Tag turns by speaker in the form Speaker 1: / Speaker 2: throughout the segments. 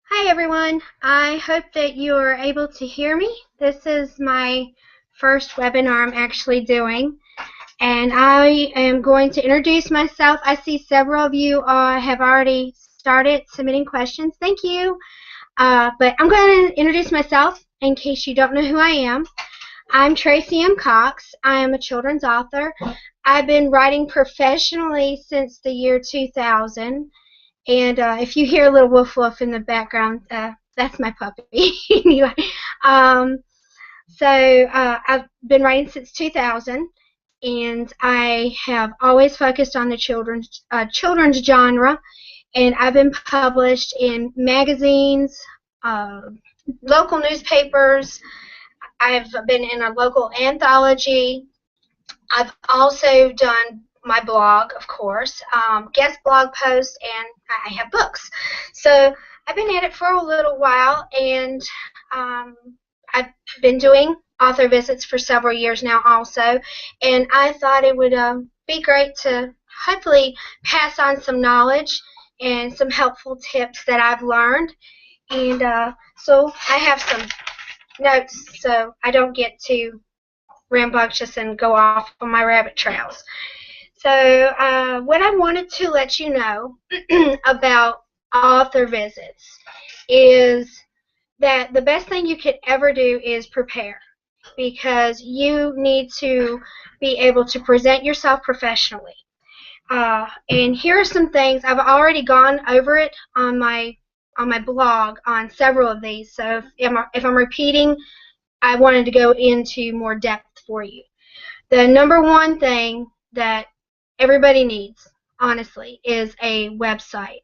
Speaker 1: Hi everyone. I hope that you are able to hear me. This is my first webinar I'm actually doing, and I am going to introduce myself. I see several of you have already started submitting questions. Thank you. But I'm going to introduce myself in case you don't know who I am. I'm Tracey M. Cox. I am a children's author. I've been writing professionally since the year 2000. And if you hear a little woof woof in the background, that's my puppy. Anyway, I've been writing since 2000, and I have always focused on the children's genre, and I've been published in magazines, uh, local newspapers. I've been in a local anthology. I've also done my blog, of course, guest blog posts, and I have books. So I've been at it for a little while, and I've been doing author visits for several years now also, and I thought it would be great to hopefully pass on some knowledge and some helpful tips that I've learned. And so I have some notes so I don't get too rambunctious and go off on my rabbit trails. So what I wanted to let you know about author visits is that the best thing you could ever do is prepare, because you need to be able to present yourself professionally. And here are some things. I've already gone over it on my blog on several of these, so if I'm repeating, I wanted to go into more depth for you. The number one thing that everybody needs, honestly, is a website.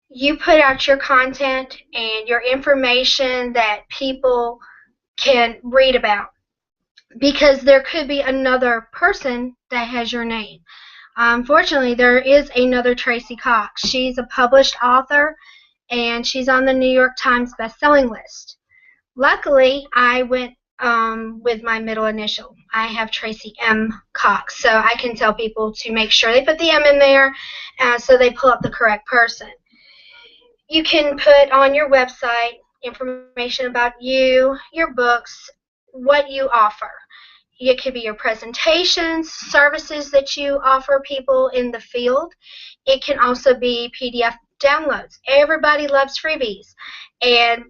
Speaker 1: You put out your content and your information that people can read about, because there could be another person that has your name. Unfortunately, there is another Tracey Cox. She's a published author, and she's on the New York Times bestselling list. Luckily, I went with my middle initial. I have Tracey M. Cox, so I can tell people to make sure they put the M in there so they pull up the correct person. You can put on your website information about you, your books, what you offer. It could be your presentations, services that you offer people in the field. It can also be PDF downloads. Everybody loves freebies, and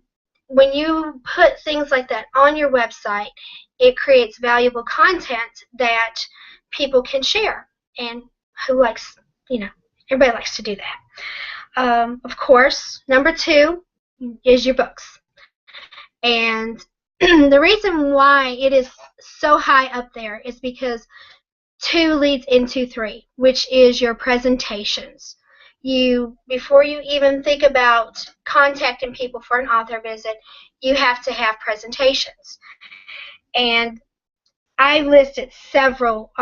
Speaker 1: when you put things like that on your website, it creates valuable content that people can share. And who likes, everybody likes to do that. Of course, number two is your books. And the reason why it is so high up there is because two leads into three, which is your presentations. Before you even think about contacting people for an author visit, you have to have presentations. And I listed several,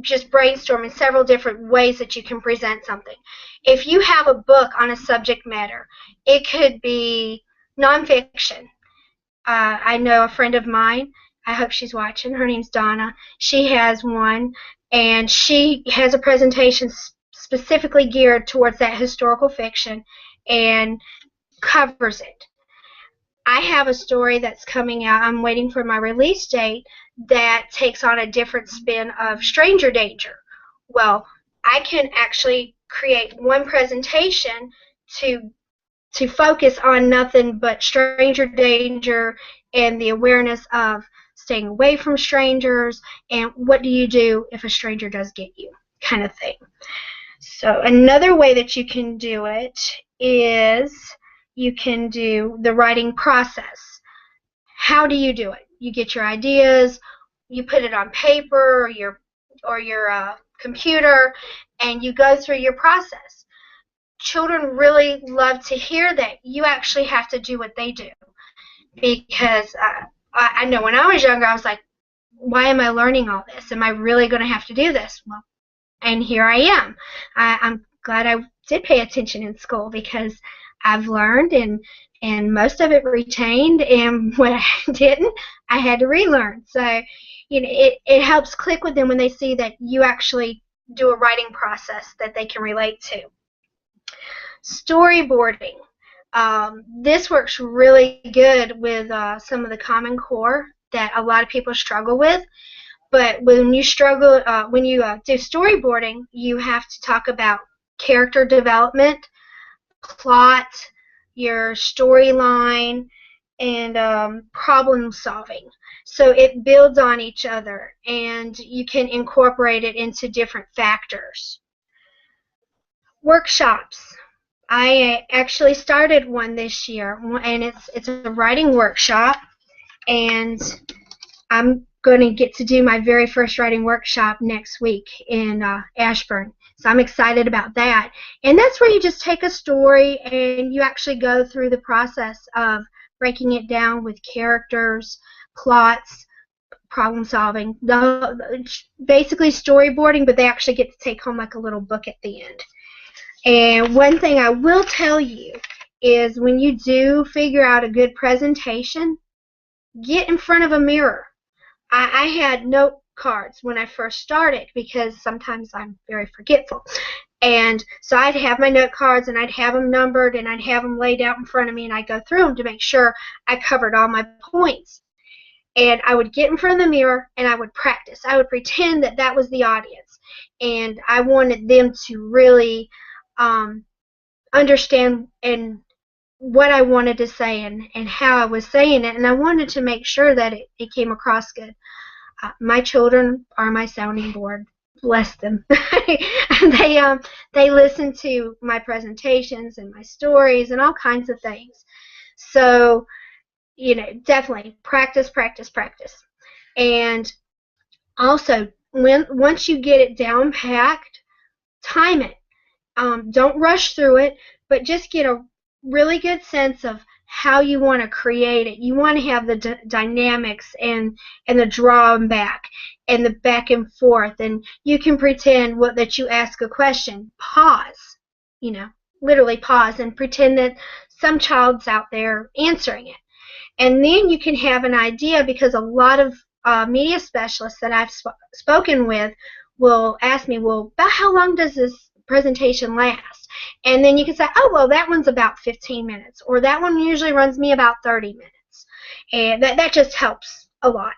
Speaker 1: just brainstorming several different ways that you can present something. If you have a book on a subject matter, it could be nonfiction. I know a friend of mine, I hope she's watching, her name's Donna. She has one, and she has a presentation specifically geared towards that historical fiction and covers it. I have a story that's coming out, I'm waiting for my release date, that takes on a different spin of stranger danger. Well, I can actually create one presentation to focus on nothing but stranger danger and the awareness of staying away from strangers and what do you do if a stranger does get you, kind of thing. So another way that you can do it is you can do the writing process. How do you do it? You get your ideas, you put it on paper or your computer, and you go through your process. Children really love to hear that you actually have to do what they do, because I know when I was younger I was like, why am I learning all this? Am I really going to have to do this? Well, and here I am. I'm glad I did pay attention in school, because I've learned and most of it retained, and what I didn't, I had to relearn. So it helps click with them when they see that you actually do a writing process that they can relate to. Storyboarding. This works really good with some of the Common Core that a lot of people struggle with. But when you do storyboarding, you have to talk about character development, plot, your storyline, and problem solving. So it builds on each other, and you can incorporate it into different factors. Workshops. I actually started one this year, and it's a writing workshop, and I'm going to get to do my very first writing workshop next week in Ashburn. So I'm excited about that. And that's where you just take a story and you actually go through the process of breaking it down with characters, plots, problem solving, basically storyboarding, but they actually get to take home like a little book at the end. And one thing I will tell you is when you do figure out a good presentation, get in front of a mirror. I had note cards when I first started because sometimes I'm very forgetful. And so I'd have my note cards and I'd have them numbered and I'd have them laid out in front of me and I'd go through them to make sure I covered all my points. And I would get in front of the mirror and I would practice. I would pretend that that was the audience. And I wanted them to really understand and what I wanted to say and how I was saying it, and I wanted to make sure that it came across good. My children are my sounding board. Bless them. They listen to my presentations and my stories and all kinds of things. So, definitely practice, practice, practice. And also, once you get it down packed, time it. Don't rush through it, but just get a really good sense of how you want to create it. You want to have the dynamics and the draw and back and the back and forth, and you can pretend that you ask a question. Pause, literally pause and pretend that some child's out there answering it. And then you can have an idea, because a lot of media specialists that I've spoken with will ask me, well, about how long does this presentation last? And then you can say, oh, well, that one's about 15 minutes, or that one usually runs me about 30 minutes. And that just helps a lot.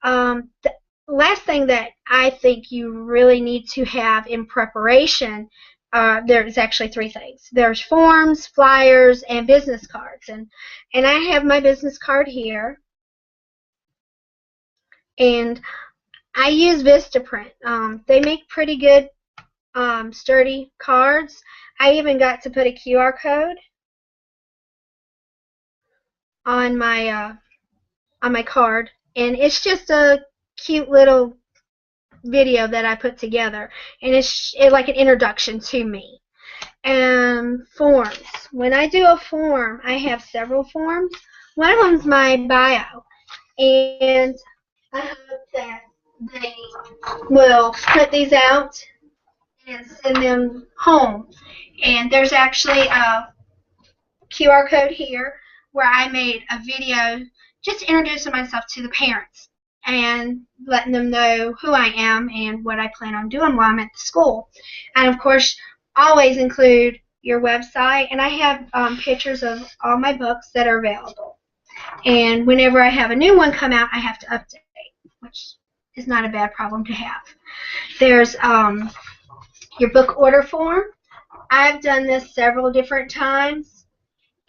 Speaker 1: The last thing that I think you really need to have in preparation, there's actually three things. There's forms, flyers, and business cards. And I have my business card here. And I use Vistaprint. They make pretty good sturdy cards. I even got to put a QR code on my card, and it's just a cute little video that I put together, and it's like an introduction to me. Forms. When I do a form, I have several forms. One of them's my bio, and I hope that they will print these out and send them home. And there's actually a QR code here where I made a video just introducing myself to the parents and letting them know who I am and what I plan on doing while I'm at the school. And of course, always include your website, and I have pictures of all my books that are available. And whenever I have a new one come out, I have to update, which is not a bad problem to have. There's your book order form. I've done this several different times.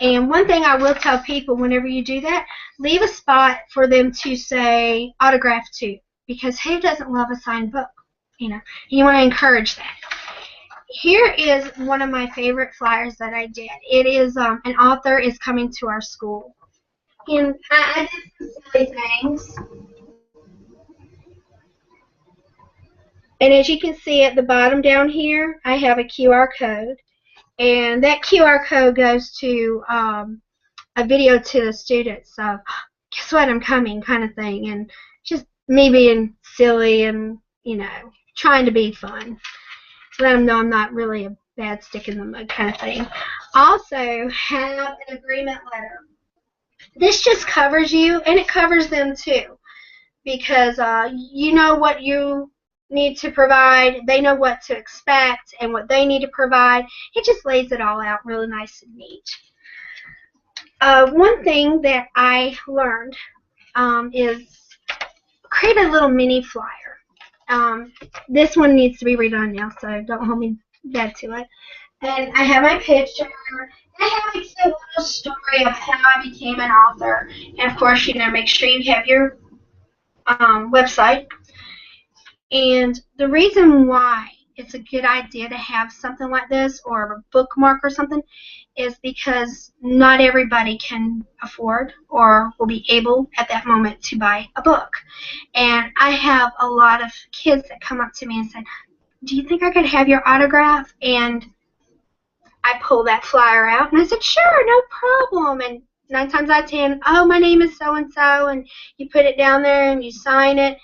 Speaker 1: And one thing I will tell people, whenever you do that, leave a spot for them to say autograph to, because who doesn't love a signed book? You want to encourage that. Here is one of my favorite flyers that I did. It is an author is coming to our school. And I did some silly things. And as you can see at the bottom down here, I have a QR code. And that QR code goes to a video to the students of, guess what, I'm coming, kind of thing. And just me being silly and, trying to be fun. Let them know I'm not really a bad stick in the mud kind of thing. Also have an agreement letter. This just covers you, and it covers them too. Because you know what you need to provide, they know what to expect and what they need to provide. It just lays it all out really nice and neat. One thing that I learned is create a little mini flyer. This one needs to be redone now, so don't hold me back to it. And I have my picture. I have a little story of how I became an author. And of course, make sure you have your website. And the reason why it's a good idea to have something like this or a bookmark or something is because not everybody can afford or will be able at that moment to buy a book. And I have a lot of kids that come up to me and say, do you think I could have your autograph? And I pull that flyer out and I said, sure, no problem. And 9 times out of 10, oh, my name is so-and-so, and you put it down there and you sign it,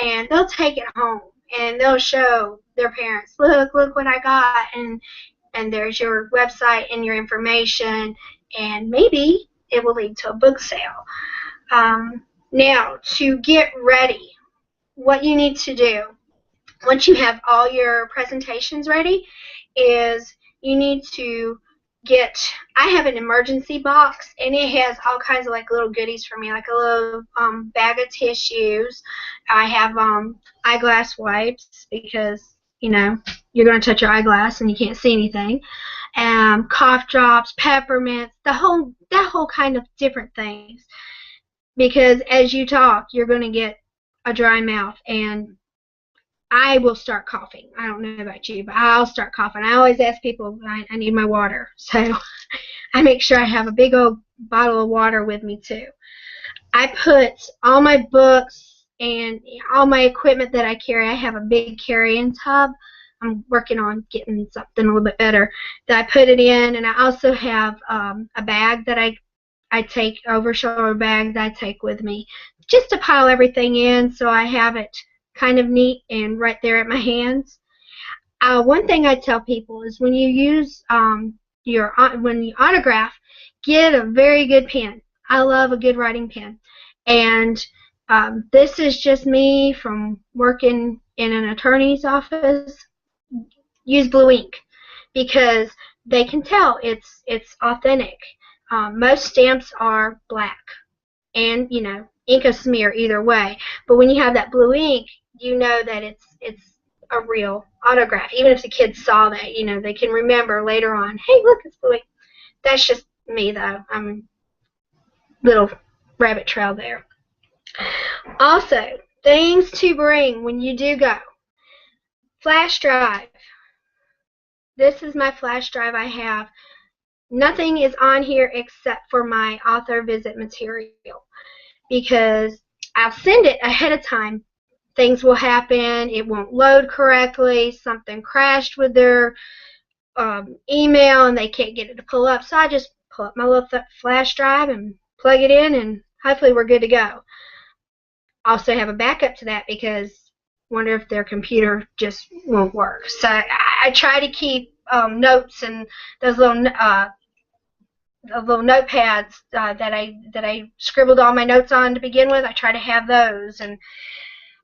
Speaker 1: and they'll take it home and they'll show their parents, look what I got, and there's your website and your information, and maybe it will lead to a book sale. Now, to get ready, what you need to do, once you have all your presentations ready, is you need to I have an emergency box, and it has all kinds of like little goodies for me, like a little bag of tissues. I have eyeglass wipes because, you're going to touch your eyeglass and you can't see anything. Cough drops, peppermints, that whole kind of different things. Because as you talk, you're going to get a dry mouth, and I will start coughing. I don't know about you, but I'll start coughing. I always ask people, I need my water. So I make sure I have a big old bottle of water with me too. I put all my books and all my equipment that I carry. I have a big carry-in tub. I'm working on getting something a little bit better that I put it in, and I also have a bag that I take, over-shoulder bag that I take with me just to pile everything in, so I have it kind of neat and right there at my hands. One thing I tell people is when you use when you autograph, get a very good pen. I love a good writing pen, and this is just me from working in an attorney's office. Use blue ink because they can tell it's authentic. Most stamps are black, and ink will smear either way. But when you have that blue ink, you know that it's a real autograph. Even if the kids saw that, they can remember later on, hey, look, it's blue ink. That's just me, though. I'm a little rabbit trail there. Also, things to bring when you do go. Flash drive. This is my flash drive I have. Nothing is on here except for my author visit material, because I'll send it ahead of time. Things will happen. It won't load correctly. Something crashed with their email and they can't get it to pull up. So I just pull up my little flash drive and plug it in, and hopefully we're good to go. Also have a backup to that because I wonder if their computer just won't work. So I try to keep notes and those little notepads that I scribbled all my notes on to begin with. I try to have those, and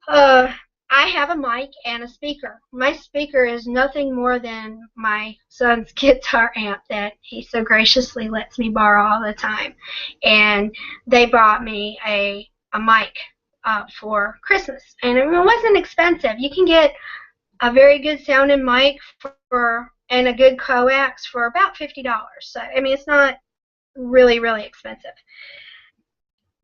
Speaker 1: I have a mic and a speaker. My speaker is nothing more than my son's guitar amp that he so graciously lets me borrow all the time. And they bought me a mic for Christmas, and it wasn't expensive. You can get a very good sounding mic and a good coax for about $50. So I mean, it's not really expensive.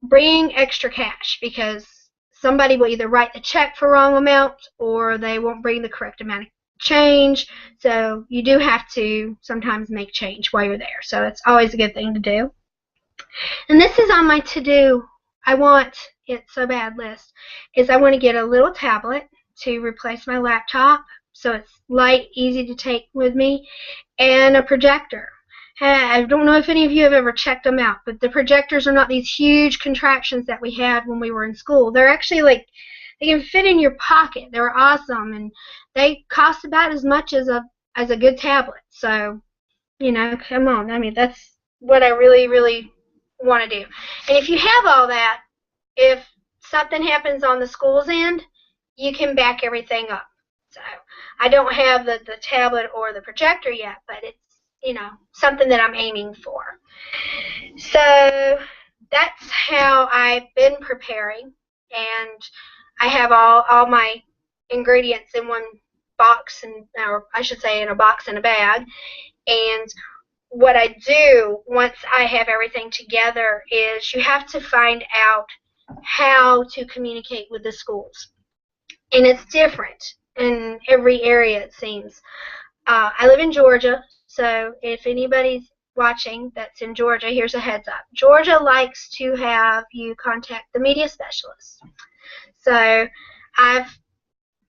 Speaker 1: Bring extra cash because somebody will either write the check for wrong amount or they won't bring the correct amount of change. So you do have to sometimes make change while you're there. So it's always a good thing to do. And this is on my to-do, I want it so bad list, is I want to get a little tablet to replace my laptop so it's light, easy to take with me, and a projector. I don't know if any of you have ever checked them out, but the projectors are not these huge contraptions that we had when we were in school. They're actually like, they can fit in your pocket. They're awesome, and they cost about as much as a good tablet. So, come on. I mean, that's what I really want to do. And if you have all that, if something happens on the school's end, you can back everything up. So I don't have the tablet or the projector yet, but something that I'm aiming for. So that's how I've been preparing, and I have all my ingredients in one box, or I should say in a box and a bag. And what I do once I have everything together is you have to find out how to communicate with the schools. And it's different in every area, it seems. I live in Georgia, so if anybody's watching that's in Georgia, here's a heads up. Georgia likes to have you contact the media specialist. So I've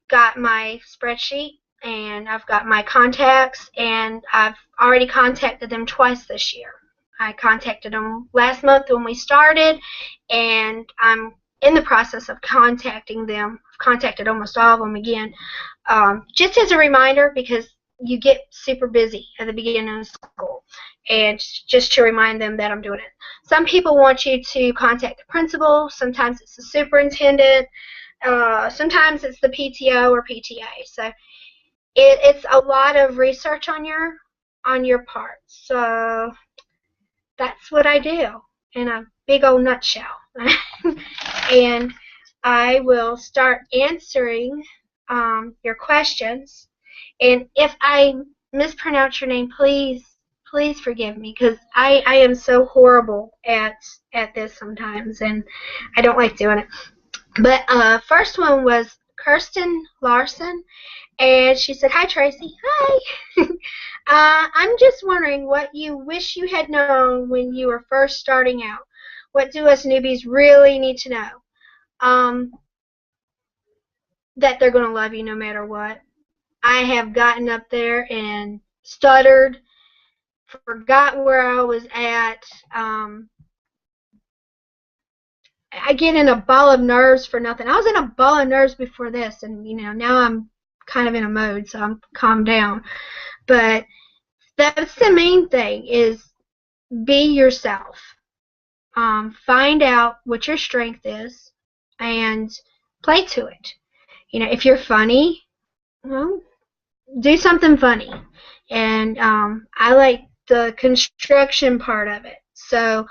Speaker 1: got my spreadsheet and I've got my contacts, and I've already contacted them twice this year. I contacted them last month when we started, and I'm in the process of contacting them. I've contacted almost all of them again, just as a reminder, because you get super busy at the beginning of school, and just to remind them that I'm doing it. Some people want you to contact the principal. Sometimes it's the superintendent. Sometimes it's the PTO or PTA. So it's a lot of research on your part. So that's what I do in a big old nutshell. And I will start answering your questions. And if I mispronounce your name, please forgive me, because I am so horrible at this sometimes, and I don't like doing it. But first one was Kirsten Larson, and she said, "Hi, Tracy." Hi. I'm just wondering what you wish you had known when you were first starting out. What do us newbies really need to know? That they're going to love you no matter what. I have gotten up there and stuttered, forgot where I was at. I get in a ball of nerves for nothing. I was in a ball of nerves before this, and now I'm kind of in a mode, so I'm calmed down. But that's the main thing, is be yourself. Find out what your strength is and play to it. If you're funny, well, do something funny. And I like the construction part of it. So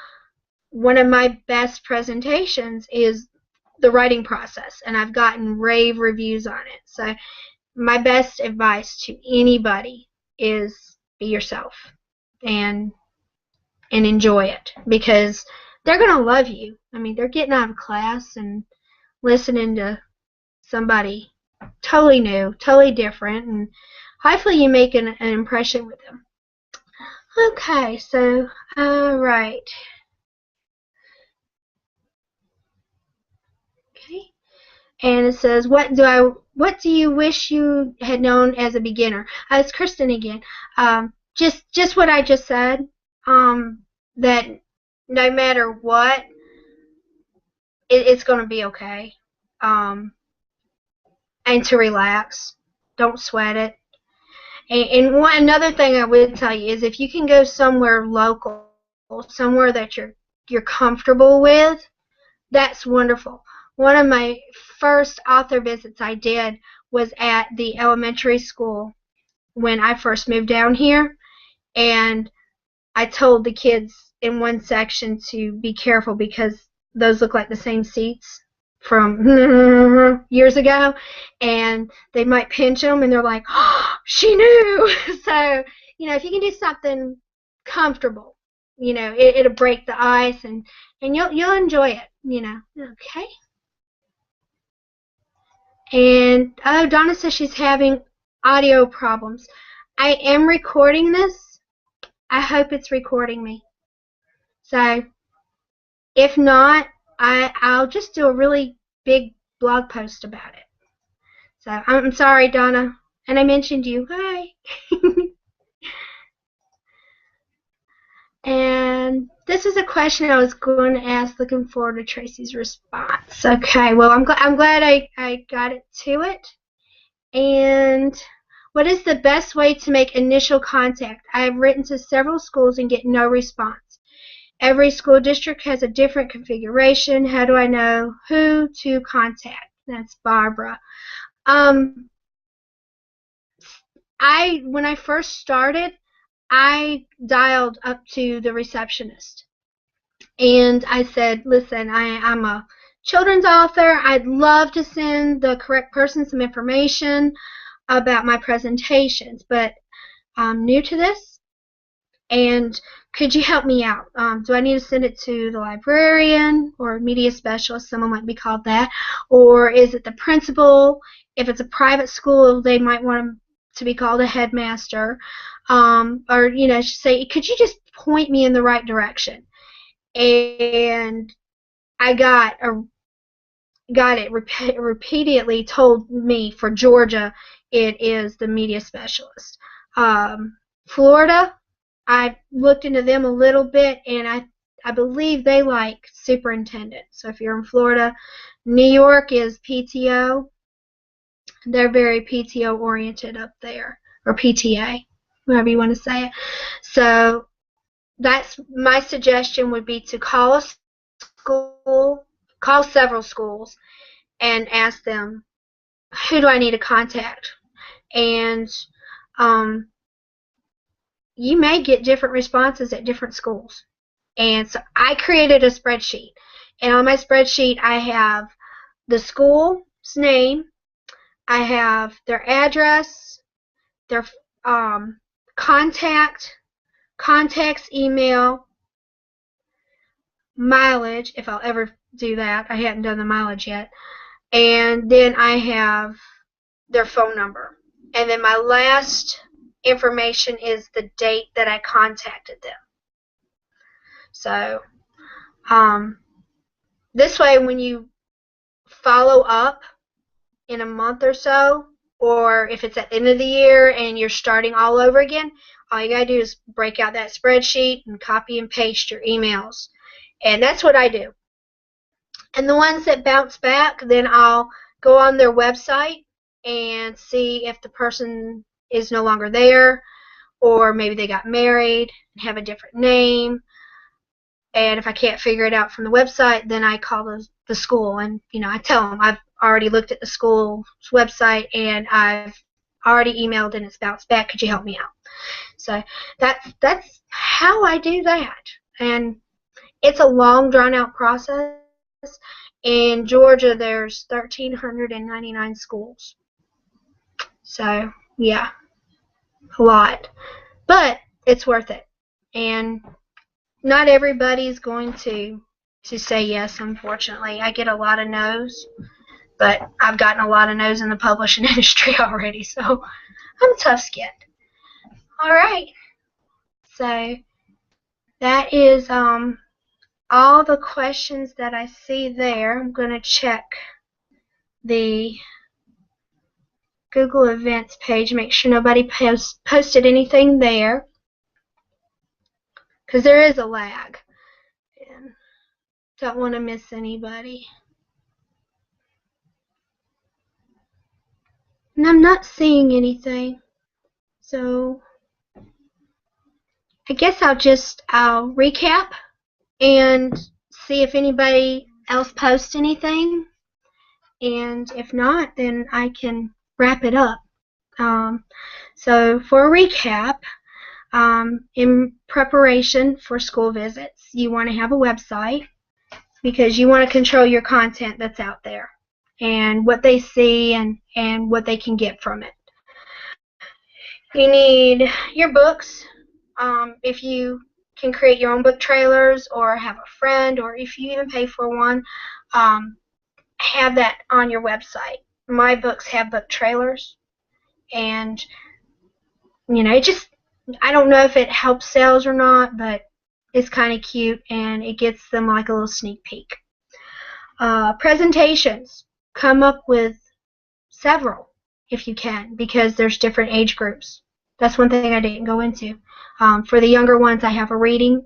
Speaker 1: one of my best presentations is the writing process, and I've gotten rave reviews on it. So my best advice to anybody is be yourself and enjoy it, because they're going to love you. I mean, they're getting out of class and listening to somebody totally new, totally different, and hopefully you make an impression with them. Okay, so, right. Okay. And it says, what do you wish you had known as a beginner? It's Kristen again. Just what I just said. That no matter what, it's going to be okay. And to relax. Don't sweat it. And another thing I would tell you is, if you can go somewhere local, somewhere that you're comfortable with, that's wonderful. One of my first author visits I did was at the elementary school when I first moved down here, and I told the kids in one section to be careful, because those look like the same seats from years ago, and they might pinch them, and they're like, "Oh, she knew." So, if you can do something comfortable, it'll break the ice, and you'll enjoy it, Okay. And Donna says she's having audio problems. I am recording this. I hope it's recording me. So if not, I'll just do a really big blog post about it. So I'm sorry, Donna. And I mentioned you. Hi. And this is a question I was going to ask, looking forward to Tracy's response. Okay, well, I'm glad I got it to it. And what is the best way to make initial contact? I have written to several schools and get no response. Every school district has a different configuration. How do I know who to contact? That's Barbara. When I first started, I dialed up to the receptionist and I said, listen, I'm a children's author. I'd love to send the correct person some information about my presentations, but I'm new to this, and could you help me out? Do I need to send it to the librarian or media specialist? Someone might be called that. Or is it the principal? If it's a private school, they might want them to be called a headmaster. Or, say, could you just point me in the right direction? And I got it repeatedly told me for Georgia it is the media specialist. Florida, I looked into them a little bit, and I believe they like superintendent. So if you're in Florida, New York is PTO. They're very PTO oriented up there, or PTA, whatever you want to say it. So that's my suggestion would be to call several schools and ask them, who do I need to contact? And you may get different responses at different schools. And so I created a spreadsheet. And on my spreadsheet, I have the school's name, I have their address, their contact's email, mileage, if I'll ever do that. I hadn't done the mileage yet. And then I have their phone number. And then my last information is the date that I contacted them. So this way, when you follow up in a month or so, or if it's at the end of the year and you're starting all over again, all you got to do is break out that spreadsheet and copy and paste your emails. And that's what I do. And the ones that bounce back, then I'll go on their website and see if the person is no longer there, or maybe they got married and have a different name. And if I can't figure it out from the website, then I call the school, and I tell them I've already looked at the school's website and I've already emailed and it's bounced back. Could you help me out? So that's how I do that. And it's a long, drawn-out process. In Georgia, there's 1,399 schools. So, yeah, a lot. But it's worth it. And not everybody's going to say yes, unfortunately. I get a lot of no's, but I've gotten a lot of no's in the publishing industry already, so I'm tough-skinned. All right. So that is all the questions that I see there. I'm going to check the Google Events page, make sure nobody posted anything there, because there is a lag. And don't want to miss anybody. And I'm not seeing anything. So I guess I'll recap and see if anybody else posts anything. And if not, then I can wrap it up. So for a recap, in preparation for school visits, you want to have a website because you want to control your content that's out there and what they see and what they can get from it. You need your books. If you can create your own book trailers or have a friend, or if you even pay for one, have that on your website. My books have book trailers, and I don't know if it helps sales or not, but it's kind of cute and it gets them like a little sneak peek. Presentations, come up with several if you can, because there's different age groups. That's one thing I didn't go into. For the younger ones, I have a reading,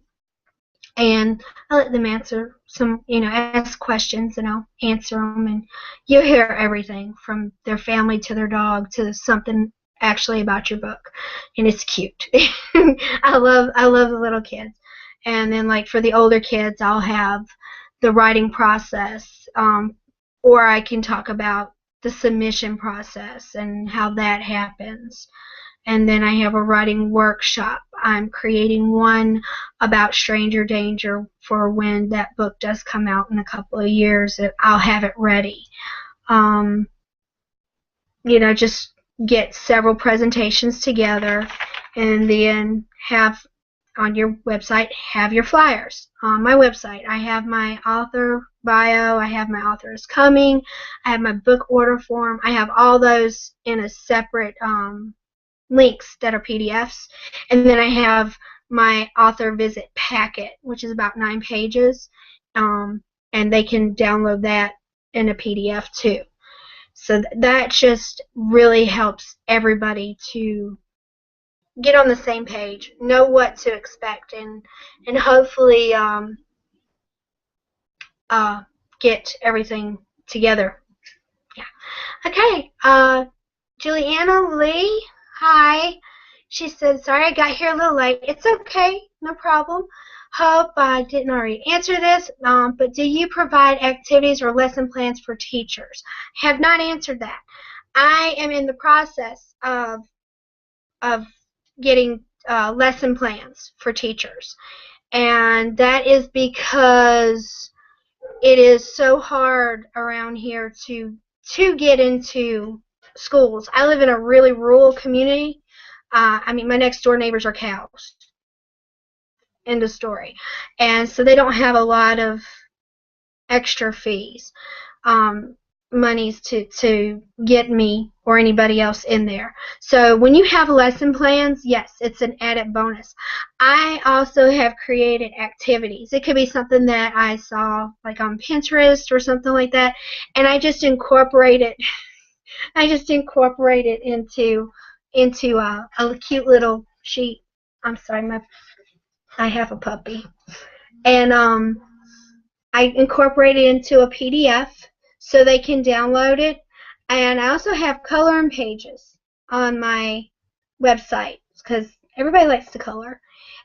Speaker 1: and I let them answer some, ask questions, and I'll answer them, and you'll hear everything from their family to their dog to something actually about your book, and it's cute. I love the little kids. And then, like, for the older kids, I'll have the writing process, or I can talk about the submission process and how that happens. and then I have a writing workshop. I'm creating one about stranger danger for when that book does come out in a couple of years. I'll have it ready. Just get several presentations together, and then have on your website, have your flyers. On my website, I have my author bio, I have my author is coming, I have my book order form, I have all those in a separate links that are PDFs, and then I have my author visit packet, which is about 9 pages, and they can download that in a PDF too. So that just really helps everybody to get on the same page, know what to expect, and hopefully get everything together. Yeah. Okay. Juliana Lee, hi. She said, sorry I got here a little late. It's okay, no problem. Hope I didn't already answer this, but do you provide activities or lesson plans for teachers? Have not answered that. I am in the process of getting lesson plans for teachers, and that is because it is so hard around here to get into schools. I live in a really rural community. My next door neighbors are cows. End of story. And so they don't have a lot of extra fees, monies to get me or anybody else in there. So when you have lesson plans, yes, it's an added bonus. I also have created activities. It could be something that I saw like on Pinterest or something like that, and I just incorporate it. into a cute little sheet. I'm sorry, I have a puppy, and I incorporate it into a PDF so they can download it. And I also have coloring pages on my website because everybody likes to color.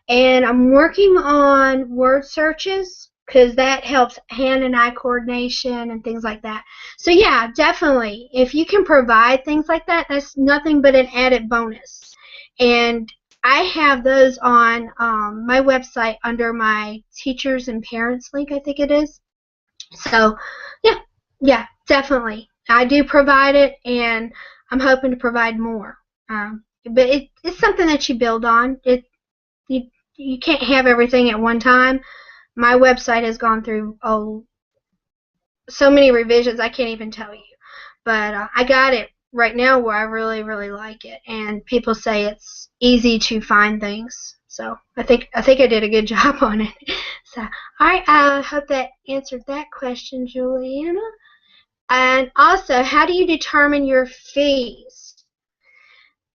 Speaker 1: And I'm working on word searches because that helps hand and eye coordination and things like that. So yeah, definitely, if you can provide things like that, that's nothing but an added bonus. And I have those on my website under my teachers and parents link, I think it is. So yeah, definitely. I do provide it, and I'm hoping to provide more. But it's something that you build on. You can't have everything at one time. My website has gone through so many revisions I can't even tell you. But I got it right now where I really, really like it, and people say it's easy to find things. So I think I did a good job on it. So all right, I hope that answered that question, Juliana. And also, how do you determine your fees?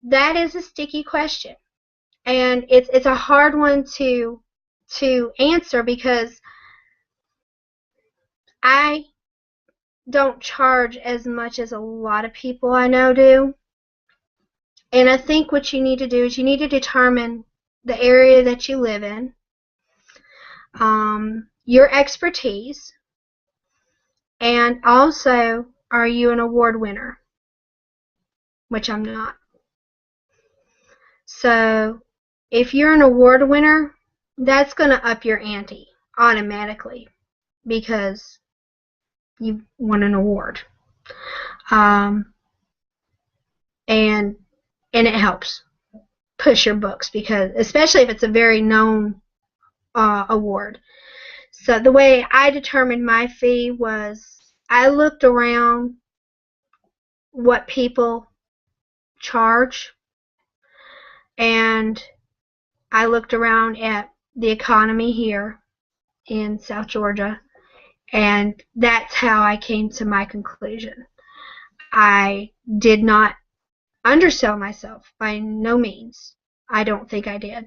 Speaker 1: That is a sticky question, and it's a hard one to answer because I don't charge as much as a lot of people I know do. And I think what you need to do is you need to determine the area that you live in, your expertise, and also, are you an award winner? Which I'm not. So if you're an award winner, that's going to up your ante automatically because you won an award. And it helps push your books, because especially if it's a very known award. So the way I determined my fee was I looked around what people charge, and I looked around at the economy here in South Georgia, and that's how I came to my conclusion. I did not undersell myself by no means. I don't think I did.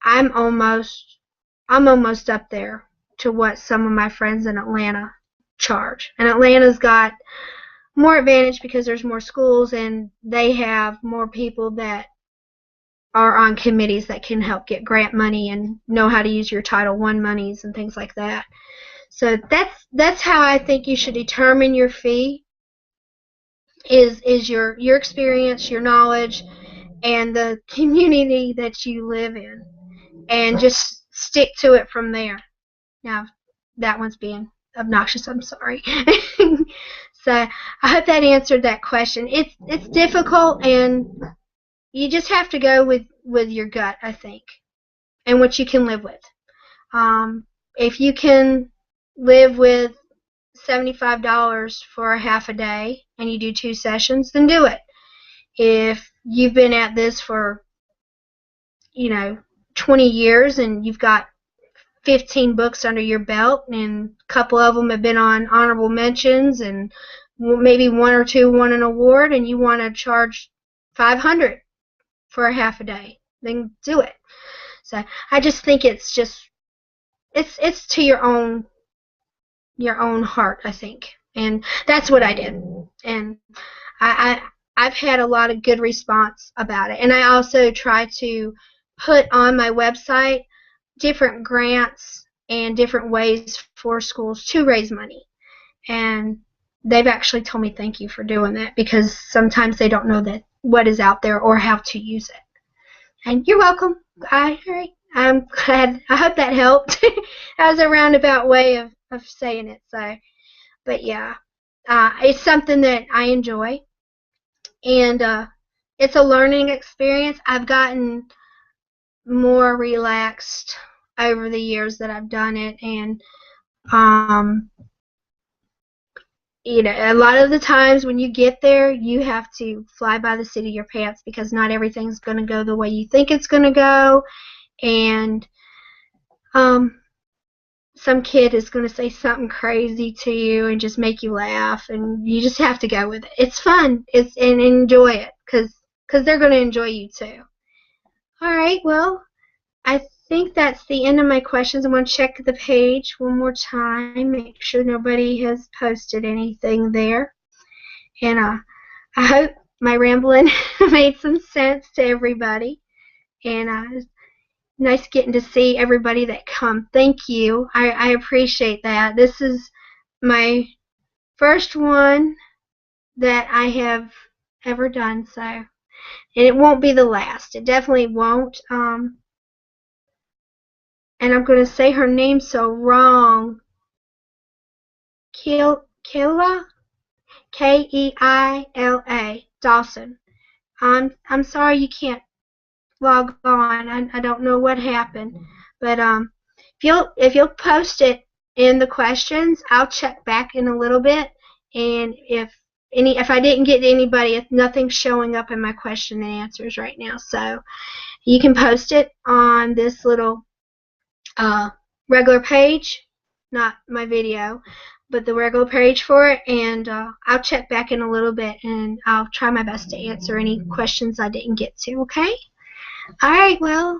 Speaker 1: I'm almost up there to what some of my friends in Atlanta charge. And Atlanta's got more advantage because there's more schools and they have more people that are on committees that can help get grant money and know how to use your Title I monies and things like that. So that's how I think you should determine your fee, is your experience, your knowledge, and the community that you live in, and just stick to it from there. Now, that one's being obnoxious. I'm sorry. So I hope that answered that question. It's difficult, and you just have to go with your gut, I think, and what you can live with. If you can live with $75 for a half a day and you do 2 sessions, then do it. If you've been at this for 20 years and you've got 15 books under your belt, and a couple of them have been on honorable mentions, and maybe 1 or 2 won an award, and you want to charge $500 for a half a day, then do it. So I just think it's to your own heart, I think, and that's what I did, and I've had a lot of good response about it. And I also try to put on my website different grants and different ways for schools to raise money. And they've actually told me thank you for doing that, because sometimes they don't know that what is out there or how to use it. And you're welcome. I'm glad. I hope that helped. That was a roundabout way of saying it. So, but yeah, it's something that I enjoy, and it's a learning experience. I've gotten more relaxed over the years that I've done it, and a lot of the times when you get there, you have to fly by the seat of your pants, because not everything's going to go the way you think it's going to go, and some kid is going to say something crazy to you and just make you laugh, and you just have to go with it. It's fun. And enjoy it, because they're going to enjoy you too. All right, well, I think that's the end of my questions. I'm going to check the page one more time, make sure nobody has posted anything there. And I hope my rambling made some sense to everybody. And it's nice getting to see everybody that come. Thank you. I appreciate that. This is my first one that I have ever done, so, and it won't be the last. It definitely won't. And I'm going to say her name so wrong. Keila? Keila Dawson. I'm sorry you can't log on. I don't know what happened, but if you'll post it in the questions, I'll check back in a little bit, and if I didn't get anybody, if nothing's showing up in my question and answers right now, so you can post it on this little regular page, not my video, but the regular page for it, and I'll check back in a little bit, and I'll try my best to answer any questions I didn't get to, okay? All right, well,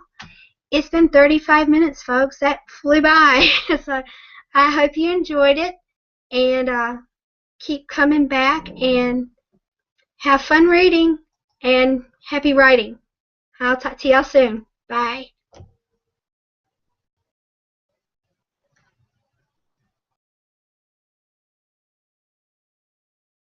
Speaker 1: it's been 35 minutes, folks. That flew by. So I hope you enjoyed it, and keep coming back, and have fun reading, and happy writing. I'll talk to y'all soon. Bye.